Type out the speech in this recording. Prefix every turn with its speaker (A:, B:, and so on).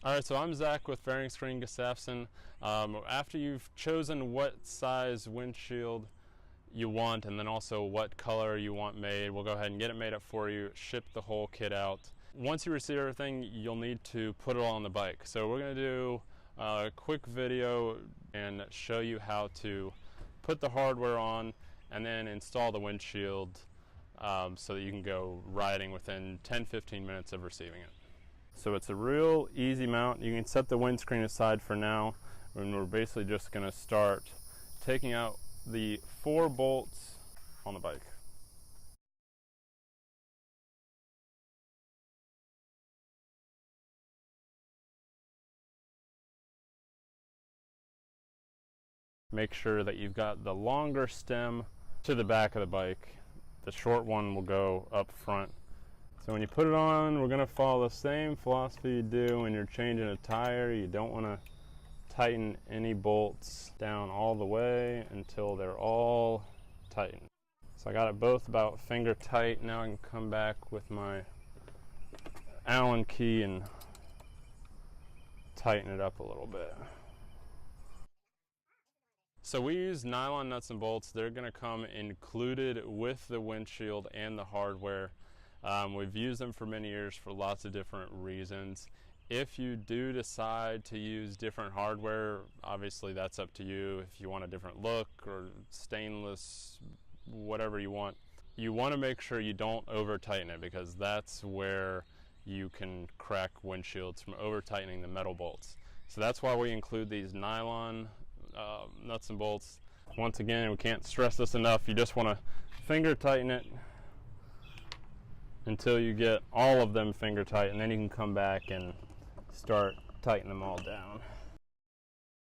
A: Alright, so I'm Zach with Fairing Screen Gustafsson. After you've chosen what size windshield you want and then also what color you want made, we'll go ahead and get it made up for you, ship the whole kit out. Once you receive everything, you'll need to put it all on the bike. So we're going to do a quick video and show you how to put the hardware on and then install the windshield so that you can go riding within 10-15 minutes of receiving it. So it's a real easy mount. You can set the windscreen aside for now, and we're basically just going to start taking out the 4 bolts on the bike. Make sure that you've got the longer stem to the back of the bike. The short one will go up front. So when you put it on, we're going to follow the same philosophy you do when you're changing a tire. You don't want to tighten any bolts down all the way until they're all tightened. So I got it both about finger tight. Now I can come back with my Allen key and tighten it up a little bit. So we use nylon nuts and bolts. They're going to come included with the windshield and the hardware. We've used them for many years for lots of different reasons. If you do decide to use different hardware, obviously that's up to you. If you want a different look or stainless, whatever you want to make sure you don't over tighten it, because that's where you can crack windshields from over tightening the metal bolts. So that's why we include these nylon nuts and bolts. Once again, we can't stress this enough. You just want to finger tighten it until you get all of them finger tight, and then you can come back and start tightening them all down.